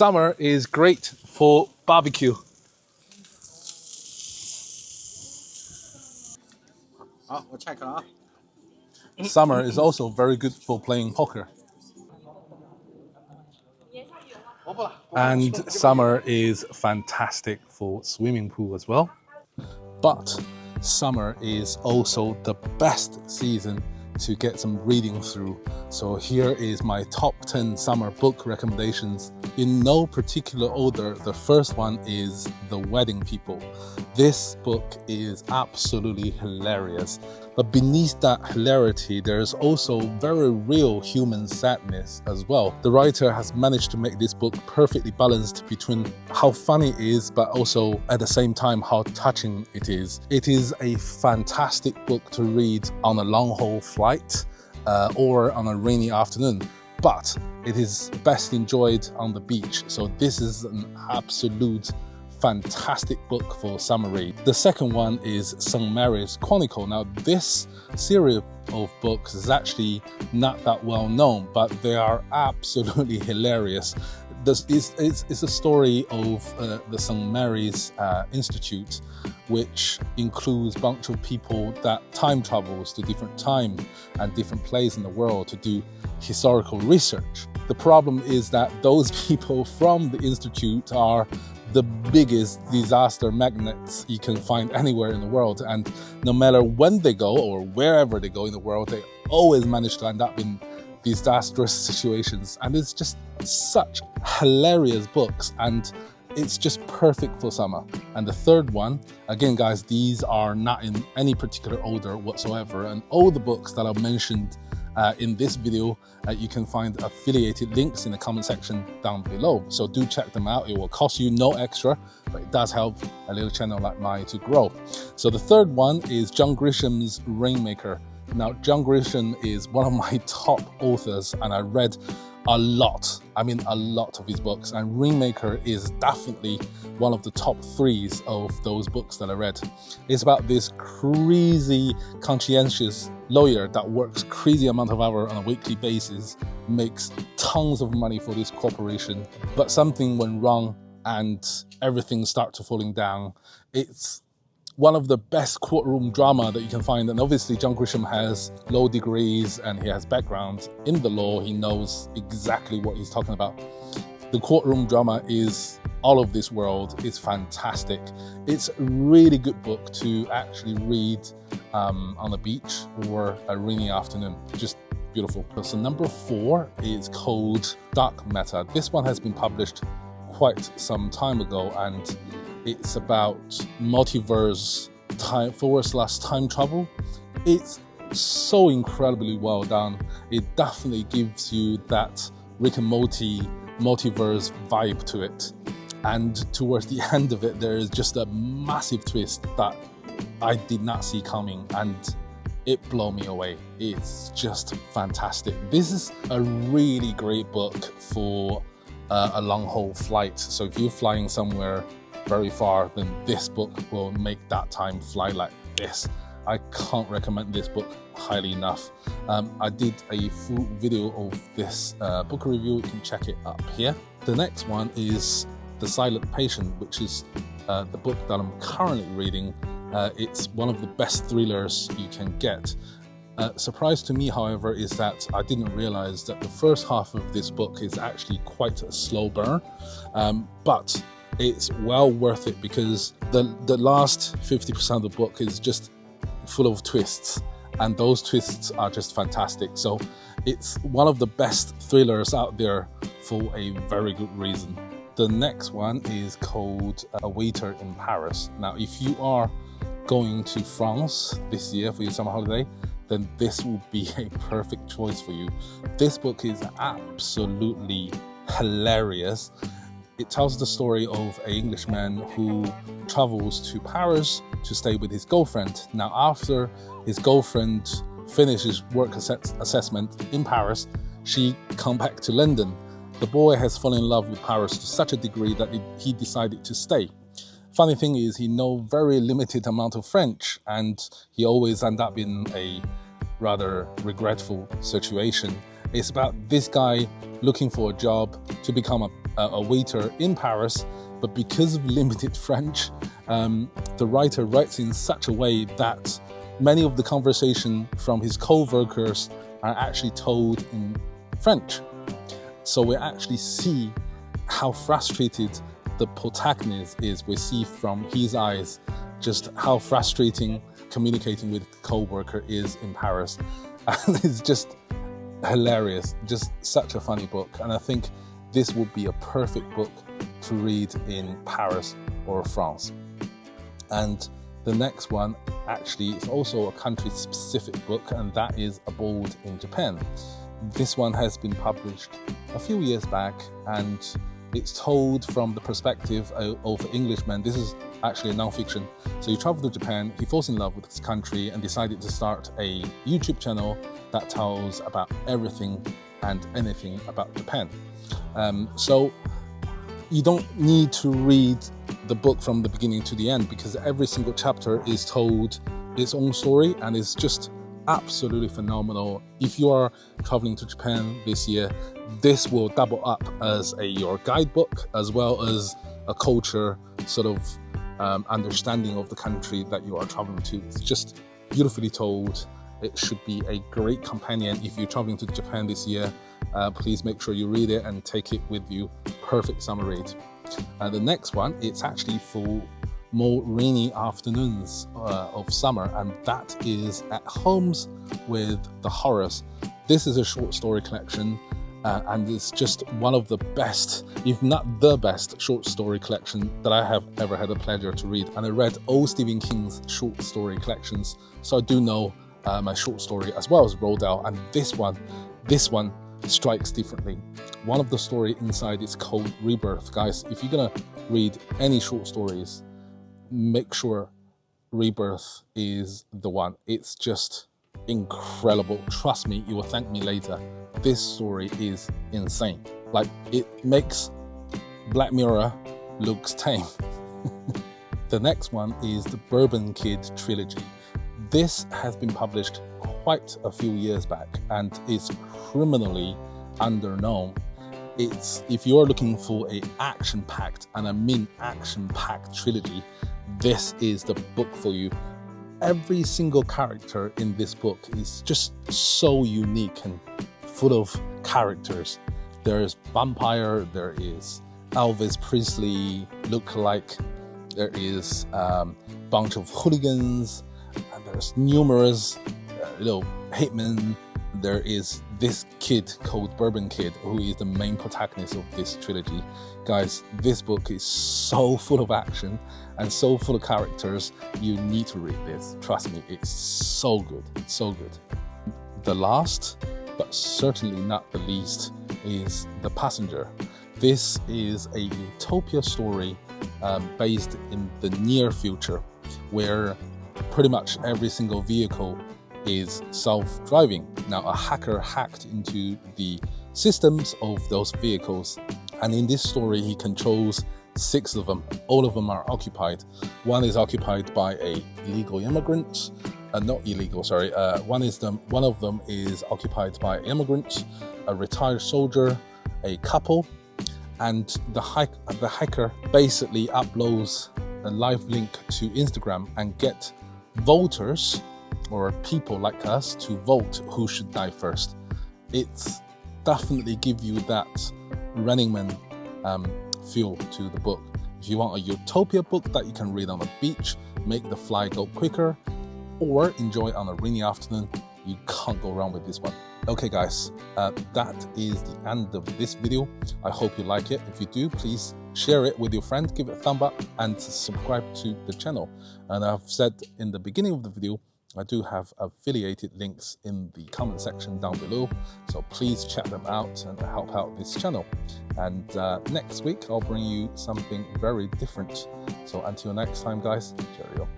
Summer is great for barbecue. Summer is also very good for playing poker. And summer is fantastic for swimming pool as well. But summer is also the best season to get some reading through. So here is my top 10 summer book recommendations in no particular order. The first one is The Wedding People. This book is absolutely hilarious. But beneath that hilarity, there's also very real human sadness as well. The writer has managed to make this book perfectly balanced between how funny it is, but also at the same time how touching it is. It is a fantastic book to read on a long-haul flight or on a rainy afternoon, but it is best enjoyed on the beach. So this is an absolute fantastic book for summer read. The second one is St. Mary's Chronicle. Now this series of books is actually not that well known, but they are absolutely hilarious. It's a story of the St. Mary's Institute, which includes a bunch of people that time travels to different time and different places in the world to do historical research. The problem is that those people from the Institute are the biggest disaster magnets you can find anywhere in the world, and no matter when they go or wherever they go in the world, they always manage to end up in disastrous situations. And it's just such hilarious books, and it's just perfect for summer. And the third one, again guys, these are not in any particular order whatsoever, and all the books that I've mentioned in this video, you can find affiliated links in the comment section down below. So do check them out. It will cost you no extra, but it does help a little channel like mine to grow. So the third one is John Grisham's Rainmaker. Now, John Grisham is one of my top authors, and I read a lot of his books, and Rainmaker is definitely one of the top threes of those books that I read. It's about this crazy conscientious lawyer that works crazy amount of hours on a weekly basis, makes tons of money for this corporation, but something went wrong and everything started falling down. It's one of the best courtroom drama that you can find, and obviously John Grisham has law degrees and he has background in the law. He knows exactly what he's talking about. The courtroom drama is all of this world. It's fantastic. It's a really good book to actually read on the beach or a rainy afternoon. Just beautiful. So number 4 is called Dark Matter. This one has been published quite some time ago, and it's about multiverse time travel. It's so incredibly well done. It definitely gives you that Rick and Morty multiverse vibe to it. And towards the end of it, there is just a massive twist that I did not see coming, and it blew me away. It's just fantastic. This is a really great book for a long haul flight. So if you're flying somewhere very far, then this book will make that time fly like this. I can't recommend this book highly enough. I did a full video of this book review. You can check it up here. The next one is The Silent Patient, which is the book that I'm currently reading. It's one of the best thrillers you can get. Surprise to me, however, is that I didn't realize that the first half of this book is actually quite a slow burn, but it's well worth it because the last 50% of the book is just full of twists, and those twists are just fantastic. So it's one of the best thrillers out there for a very good reason. The next one is called A Waiter in Paris. Now, if you are going to France this year for your summer holiday, then this will be a perfect choice for you. This book is absolutely hilarious. It tells the story of an Englishman who travels to Paris to stay with his girlfriend. Now, after his girlfriend finishes work assessment in Paris, she comes back to London. The boy has fallen in love with Paris to such a degree that he decided to stay. Funny thing is, he knows very limited amount of French, and he always ends up in a rather regretful situation. It's about this guy looking for a job to become a waiter in Paris, but because of limited French, the writer writes in such a way that many of the conversation from his co-workers are actually told in French. So we actually see how frustrated the protagonist is. We see from his eyes just how frustrating communicating with co-worker is in Paris. And it's just hilarious, just such a funny book. And I think this would be a perfect book to read in Paris or France. And the next one actually is also a country-specific book, and that is Abode in Japan. This one has been published a few years back, and it's told from the perspective of an Englishman. This is actually a non-fiction. So he traveled to Japan, he falls in love with this country and decided to start a YouTube channel that tells about everything and anything about Japan. So you don't need to read the book from the beginning to the end, because every single chapter is told its own story, and it's just absolutely phenomenal. If you are traveling to Japan this year, this will double up as your guidebook as well as a culture sort of understanding of the country that you are traveling to. It's just beautifully told. It should be a great companion if you're traveling to Japan this year. Please make sure you read it and take it with you. Perfect summer read. The next one, it's actually for more rainy afternoons of summer, and that is At Homes with the Horrors. This is a short story collection, and it's just one of the best, if not the best, short story collection that I have ever had the pleasure to read. And I read all Stephen King's short story collections, so I do know my short story as well as Roald Dahl, and this one strikes differently. One of the story inside is called Rebirth. Guys, if you're gonna read any short stories, make sure Rebirth is the one. It's just incredible. Trust me, you will thank me later. This story is insane. Like, it makes Black Mirror looks tame. The next one is the Bourbon Kid trilogy. This has been published quite a few years back and is criminally underknown. If you're looking for an action-packed, and I mean action-packed trilogy, this is the book for you. Every single character in this book is just so unique and full of characters. There's vampire, there is Elvis Presley look-alike, there is a bunch of hooligans, and there's numerous hitmen. There is this kid called Bourbon Kid, who is the main protagonist of this trilogy. Guys, this book is so full of action and so full of characters. You need to read this. Trust me, it's so good, so good. The last, but certainly not the least, is The Passenger. This is a utopia story based in the near future, where pretty much every single vehicle is self-driving. Now, a hacker hacked into the systems of those vehicles, and in this story he controls 6 of them. All of them are occupied. One is occupied by a illegal immigrant, not illegal, sorry. One of them is occupied by an immigrant, a retired soldier, a couple, and the hacker basically uploads a live link to Instagram and get voters or people like us to vote who should die first. It's definitely give you that Running Man feel to the book. If you want a utopia book that you can read on the beach, make the flight go quicker, or enjoy on a rainy afternoon, you can't go wrong with this one. Okay guys, that is the end of this video. I hope you like it. If you do, please share it with your friends, give it a thumb up, and subscribe to the channel. And I've said in the beginning of the video, I do have affiliated links in the comment section down below, so please check them out and help out this channel. And next week I'll bring you something very different. So until next time guys, cheerio.